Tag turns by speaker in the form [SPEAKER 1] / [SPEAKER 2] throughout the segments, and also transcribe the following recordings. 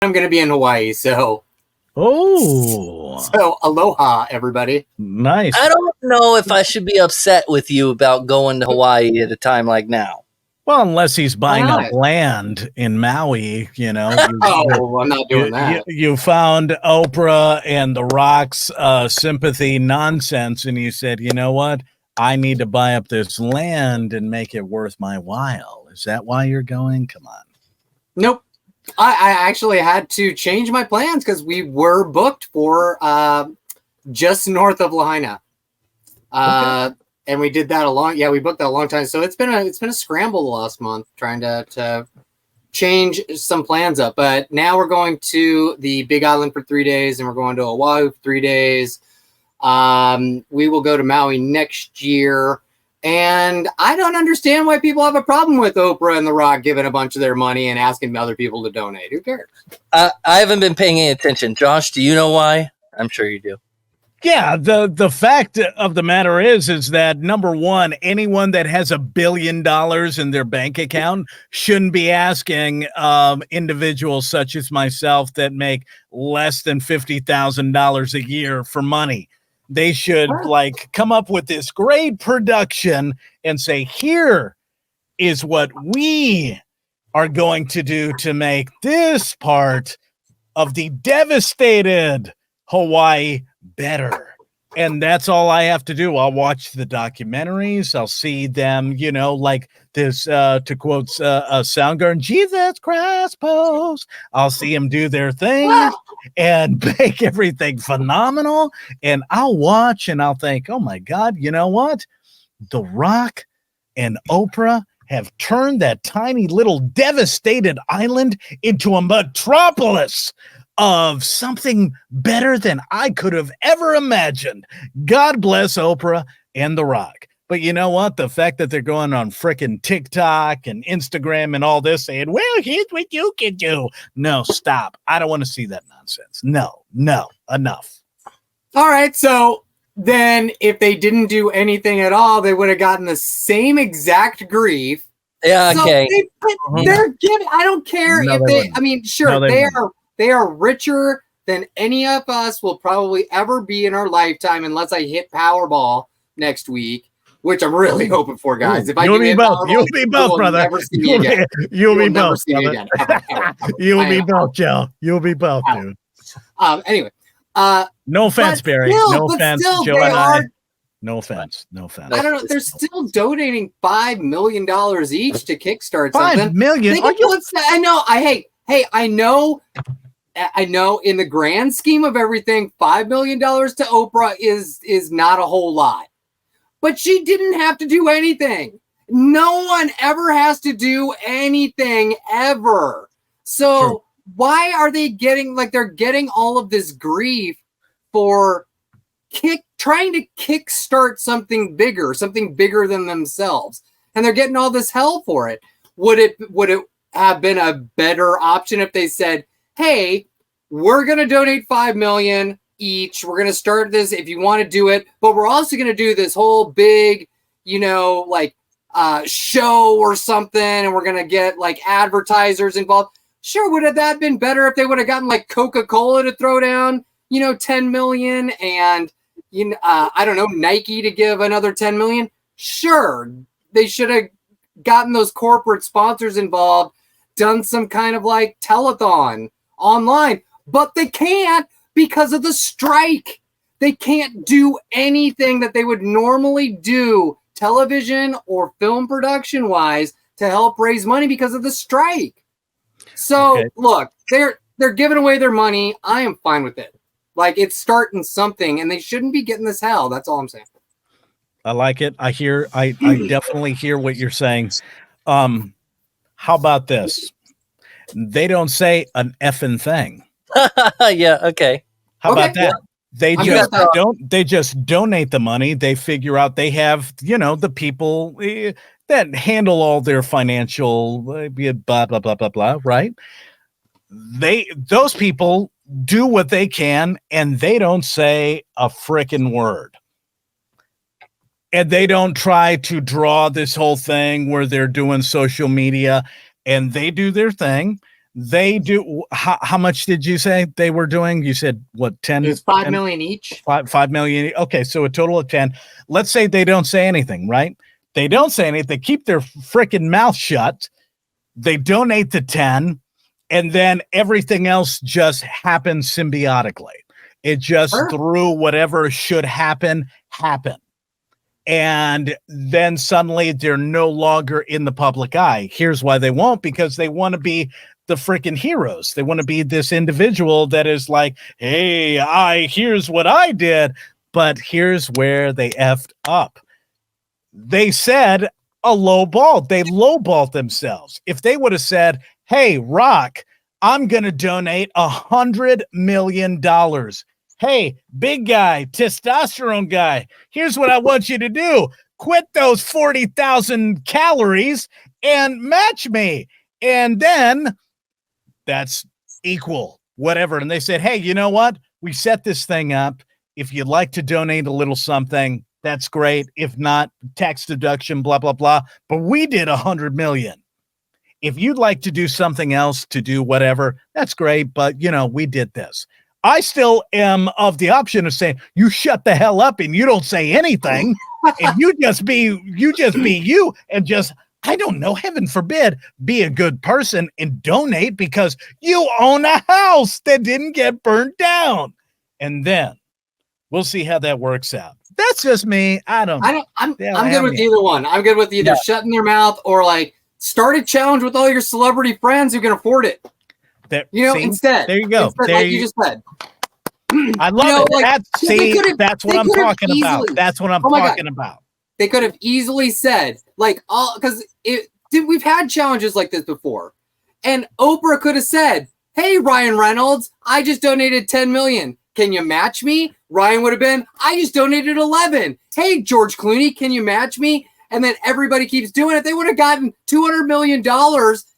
[SPEAKER 1] I'm going to be in Hawaii, so aloha, everybody.
[SPEAKER 2] Nice.
[SPEAKER 3] I don't know if I should be upset with you about going to Hawaii at a time like now.
[SPEAKER 2] Well, unless he's buying
[SPEAKER 1] Why
[SPEAKER 2] up
[SPEAKER 1] not?
[SPEAKER 2] land in Maui, you know.
[SPEAKER 1] I'm not doing that.
[SPEAKER 2] You found Oprah and The Rock's sympathy nonsense, and you said, you know what? I need to buy up this land and make it worth my while. Is that why you're going? Come on.
[SPEAKER 1] Nope. I actually had to change my plans because we were booked for just north of Lahaina.
[SPEAKER 2] Okay.
[SPEAKER 1] And we did that we booked that a long time. So it's been a scramble the last month trying to change some plans up. But now we're going to the Big Island for 3 days, and we're going to Oahu for 3 days. We will go to Maui next year. And I don't understand why people have a problem with Oprah and The Rock giving a bunch of their money and asking other people to donate. Who cares?
[SPEAKER 3] I haven't been paying any attention. Josh, do you know why? I'm sure you do.
[SPEAKER 2] Yeah, the fact of the matter is that, number one, anyone that has $1 billion in their bank account shouldn't be asking individuals such as myself that make less than $50,000 a year for money. They should come up with this great production and say, here is what we are going to do to make this part of the devastated Hawaii better. And that's all I have to do. I'll watch the documentaries. I'll see them, like this, to quote Soundgarden, Jesus Christ pose. I'll see them do their thing and make everything phenomenal. And I'll watch and I'll think, oh my God, you know what? The Rock and Oprah have turned that tiny little devastated island into a metropolis of something better than I could have ever imagined. God bless Oprah and The Rock. But you know what? The fact that they're going on frickin' TikTok and Instagram and all this saying, well, here's what you can do. No, stop. I don't want to see that nonsense. No, enough. All
[SPEAKER 1] right. So then if they didn't do anything at all, they would have gotten the same exact grief.
[SPEAKER 3] Yeah, okay.
[SPEAKER 1] They're giving, I don't care if they, I mean, sure, they are richer than any of us will probably ever be in our lifetime unless I hit Powerball next week, which I'm really hoping for, guys. If I
[SPEAKER 2] you'll
[SPEAKER 1] do
[SPEAKER 2] be both.
[SPEAKER 1] Powerball,
[SPEAKER 2] You'll be both, brother.
[SPEAKER 1] Never see me again.
[SPEAKER 2] You'll be both.
[SPEAKER 1] See me again.
[SPEAKER 2] You'll be both, Joe. You'll be both, dude.
[SPEAKER 1] Anyway.
[SPEAKER 2] No offense, Barry. No offense, Joe and I. No offense.
[SPEAKER 1] I don't know. They're still donating $5 million each to kickstart something.
[SPEAKER 2] $5 million?
[SPEAKER 1] I know. I know in the grand scheme of everything, $5 million to Oprah is not a whole lot. But she didn't have to do anything. No one ever has to do anything ever. So why are they getting they're getting all of this grief for trying to kickstart something bigger than themselves? And they're getting all this hell for it. Would it have been a better option if they said, hey, we're going to donate $5 million each. We're going to start this if you want to do it, but we're also going to do this whole big, show or something, and we're going to get advertisers involved. Sure, would have that been better if they would have gotten Coca-Cola to throw down, 10 million and I don't know, Nike to give another 10 million? Sure, they should have gotten those corporate sponsors involved, done some kind of telethon online, but they can't because of the strike. They can't do anything that they would normally do television or film production wise to help raise money because of the strike. So look, they're giving away their money. I am fine with it. It's starting something, and they shouldn't be getting this hell. That's all I'm saying.
[SPEAKER 2] I like it. I definitely hear what you're saying. How about this? They don't say an effing thing.
[SPEAKER 3] Yeah. Okay.
[SPEAKER 2] How about that? They just donate the money. They figure out they have, the people that handle all their financial blah, blah, blah, blah, blah. Right. Those people do what they can, and they don't say a frickin' word. And they don't try to draw this whole thing where they're doing social media, and they do their thing. They do. How much did you say they were doing? You said what? 10.
[SPEAKER 1] It's 5 million each.
[SPEAKER 2] 5 million. Okay, so a total of 10. Let's say they don't say anything, right? They don't say anything. They keep their freaking mouth shut. They donate the 10, and then everything else just happens symbiotically. It just through whatever should happen. And then suddenly they're no longer in the public eye. Here's why they won't, because they want to be the freaking heroes. They want to be this individual that is like, hey, here's what I did. But here's where they effed up. They said a low ball. They lowballed themselves. If they would have said, hey, Rock, I'm going to donate $100 million. Hey, big guy, testosterone guy, here's what I want you to do. Quit those 40,000 calories and match me. And then that's equal, whatever. And they said, hey, you know what? We set this thing up. If you'd like to donate a little something, that's great. If not, tax deduction, blah, blah, blah. But we did 100 million. If you'd like to do something else to do whatever, that's great. But, we did this. I still am of the option of saying, you shut the hell up and you don't say anything. And you just be you and just, I don't know, heaven forbid, be a good person and donate because you own a house that didn't get burnt down. And then we'll see how that works out. That's just me. I'm
[SPEAKER 1] good with either one. I'm good with either shutting their mouth or like start a challenge with all your celebrity friends who can afford it. Instead. There you go. You just said.
[SPEAKER 2] I love it. That's what I'm talking about. That's what I'm talking about.
[SPEAKER 1] They could have easily said, because we've had challenges like this before. And Oprah could have said, hey, Ryan Reynolds, I just donated 10 million. Can you match me? Ryan would have been, I just donated 11. Hey, George Clooney, can you match me? And then everybody keeps doing it. They would have gotten $200 million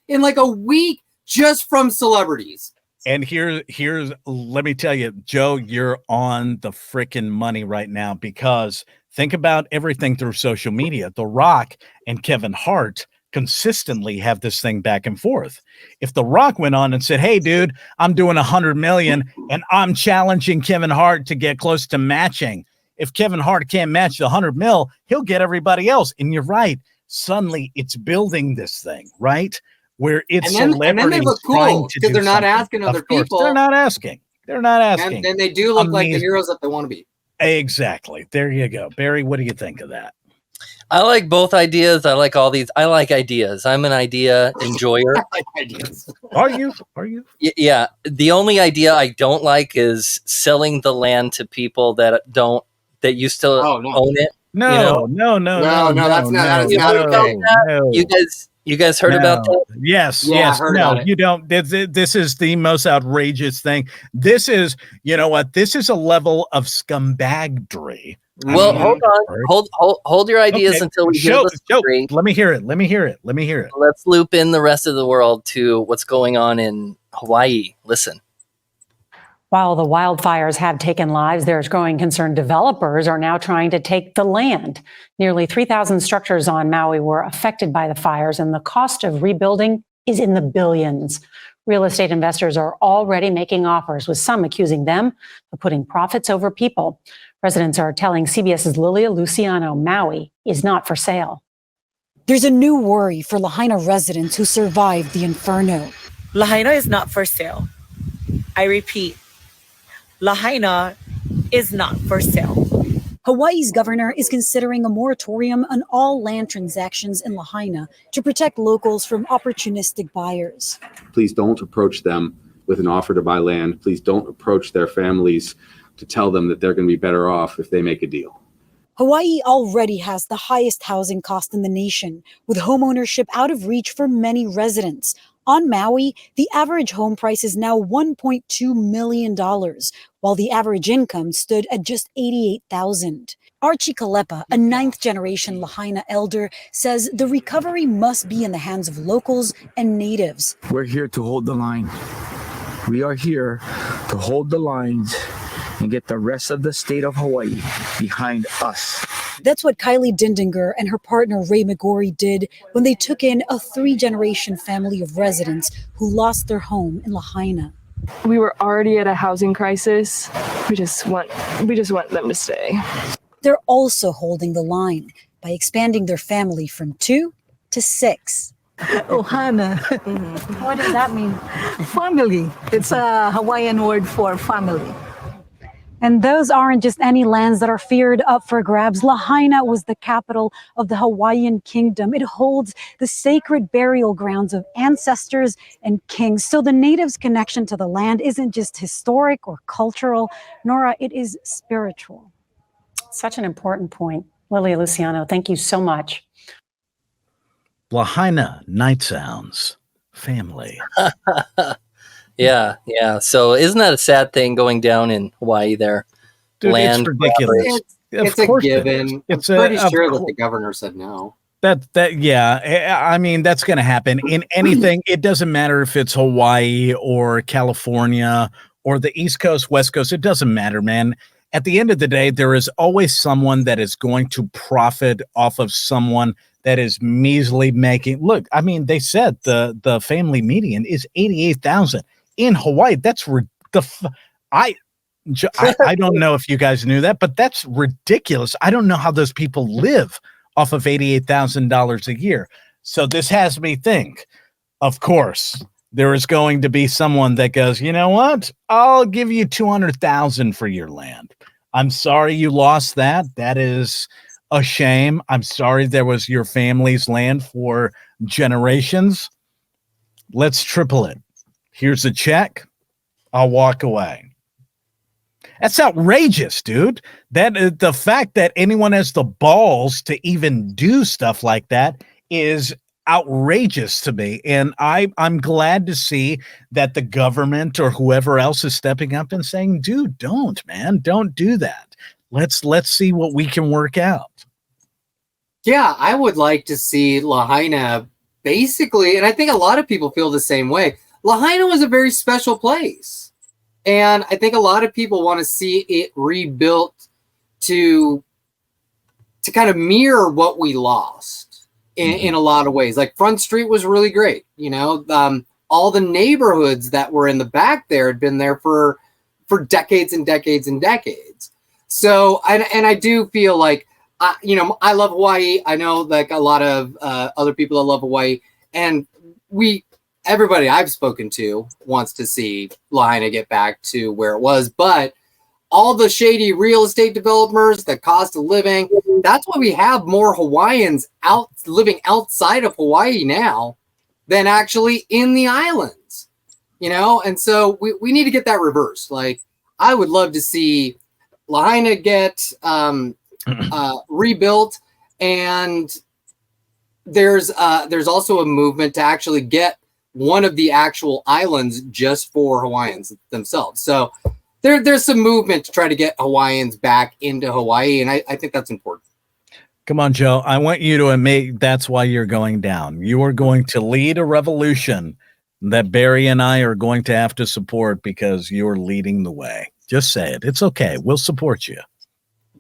[SPEAKER 1] in like a week just from celebrities.
[SPEAKER 2] And here's let me tell you, Joe, you're on the freaking money right now, because think about everything through social media. The Rock and Kevin Hart consistently have this thing back and forth. If The Rock went on and said, hey, dude, I'm doing 100 million and I'm challenging Kevin Hart to get close to matching. If Kevin Hart can't match the 100 mil, he'll get everybody else. And you're right. Suddenly it's building this thing, right? Where it's celebrities and then they look cool because
[SPEAKER 1] they're not asking other people.
[SPEAKER 2] They're not asking.
[SPEAKER 1] And then they do look like the heroes that they want to be.
[SPEAKER 2] Exactly. There you go. Barry, what do you think of that?
[SPEAKER 3] I like both ideas. I like all these. I like ideas. I'm an idea enjoyer.
[SPEAKER 1] I like ideas.
[SPEAKER 2] Are you?
[SPEAKER 3] Yeah. The only idea I don't like is selling the land to people that used to own it.
[SPEAKER 2] No,
[SPEAKER 1] that's not okay.
[SPEAKER 3] You guys heard about that?
[SPEAKER 2] Yes. No, you don't. This is the most outrageous thing. This is, this is a level of scumbaggery.
[SPEAKER 3] Well, hold your ideas until we hear the story.
[SPEAKER 2] Let me hear it.
[SPEAKER 3] Let's loop in the rest of the world to what's going on in Hawaii. Listen.
[SPEAKER 4] While the wildfires have taken lives, there's growing concern developers are now trying to take the land. Nearly 3,000 structures on Maui were affected by the fires, and the cost of rebuilding is in the billions. Real estate investors are already making offers, with some accusing them of putting profits over people. Residents are telling CBS's Lilia Luciano Maui is not for sale.
[SPEAKER 5] There's a new worry for Lahaina residents who survived the inferno.
[SPEAKER 6] Lahaina is not for sale. I repeat, Lahaina is not for sale.
[SPEAKER 5] Hawaii's governor is considering a moratorium on all land transactions in Lahaina to protect locals from opportunistic buyers.
[SPEAKER 7] Please don't approach them with an offer to buy land. Please don't approach their families to tell them that they're going to be better off if they make a deal.
[SPEAKER 5] Hawaii already has the highest housing cost in the nation, with homeownership out of reach for many residents. On Maui, the average home price is now $1.2 million, while the average income stood at just $88,000. Archie Kalepa, a ninth-generation Lahaina elder, says the recovery must be in the hands of locals and natives.
[SPEAKER 8] We're here to hold the line. We are here to hold the lines and get the rest of the state of Hawaii behind us.
[SPEAKER 5] That's what Kylie Dindinger and her partner Ray McGorry did when they took in a 3-generation family of residents who lost their home in Lahaina.
[SPEAKER 9] We were already at a housing crisis. We just want them to stay.
[SPEAKER 5] They're also holding the line by expanding their family from 2 to 6.
[SPEAKER 10] Ohana.
[SPEAKER 5] What does that mean?
[SPEAKER 10] Family. It's a Hawaiian word for family.
[SPEAKER 5] And those aren't just any lands that are feared up for grabs. Lahaina was the capital of the Hawaiian kingdom. It holds the sacred burial grounds of ancestors and kings. So the natives' connection to the land isn't just historic or cultural, Nora, it is spiritual.
[SPEAKER 4] Such an important point. Lilia Luciano, thank you so much.
[SPEAKER 2] Lahaina, night sounds, family.
[SPEAKER 3] Yeah. So isn't that a sad thing going down in Hawaii there?
[SPEAKER 2] Dude,
[SPEAKER 3] Land
[SPEAKER 2] it's ridiculous.
[SPEAKER 1] It's a given.
[SPEAKER 2] It's
[SPEAKER 1] I'm pretty sure that the governor said no.
[SPEAKER 2] Yeah. I mean, that's going to happen in anything. It doesn't matter if it's Hawaii or California or the East Coast, West Coast. It doesn't matter, man. At the end of the day, there is always someone that is going to profit off of someone that is measly making. Look, I mean, they said the family median is 88,000 in Hawaii. That's I don't know if you guys knew that, but that's ridiculous. I don't know how those people live off of $88,000 a year. So this has me think, of course, there is going to be someone that goes, you know what? I'll give you 200,000 for your land. I'm sorry you lost that. That is a shame. I'm sorry there was your family's land for generations. Let's triple it. Here's a check. I'll walk away. That's outrageous, dude. That the fact that anyone has the balls to even do stuff like that is outrageous to me. And I'm glad to see that the government or whoever else is stepping up and saying, dude, don't do that. Let's see what we can work out.
[SPEAKER 1] Yeah, I would like to see Lahaina basically, and I think a lot of people feel the same way. Lahaina was a very special place. And I think a lot of people want to see it rebuilt to kind of mirror what we lost in a lot of ways. Like Front Street was really great. You know, all the neighborhoods that were in the back there had been there for decades and decades and decades. So, and I do feel like, I love Hawaii. I know like a lot of other people that love Hawaii, and everybody I've spoken to wants to see Lahaina get back to where it was, but all the shady real estate developers, the cost of living, that's why we have more Hawaiians living outside of Hawaii now than actually in the islands, and so we need to get that reversed. Like, I would love to see Lahaina get rebuilt, and there's also a movement to actually get one of the actual islands just for Hawaiians themselves. So there's some movement to try to get Hawaiians back into Hawaii, and I think that's important.
[SPEAKER 2] Come on, Joe. I want you to admit that's why you're going down. You are going to lead a revolution that Barry and I are going to have to support because you're leading the way. Just say it. It's okay. We'll support you.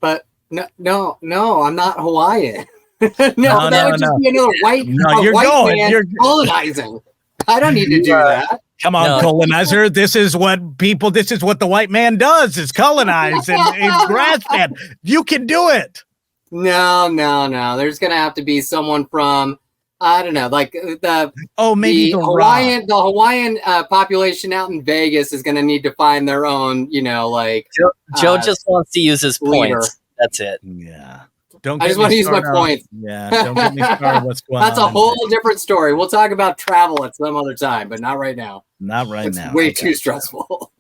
[SPEAKER 1] But no, I'm not Hawaiian. no, that would just be another white man colonizing. I don't need to do that.
[SPEAKER 2] Come on, colonizer. This is what the white man does, is colonize and grasp that. You can do it.
[SPEAKER 1] No. There's going to have to be someone from, I don't know, like the Hawaiian population out in Vegas is going to need to find their own,
[SPEAKER 3] Joe just wants to use his points. That's it.
[SPEAKER 2] Yeah.
[SPEAKER 1] I just want to use my points.
[SPEAKER 2] Yeah, don't get me started. What's going on?
[SPEAKER 1] That's a whole different story. We'll talk about travel at some other time, but not right now.
[SPEAKER 2] Not right now.
[SPEAKER 1] Way too stressful.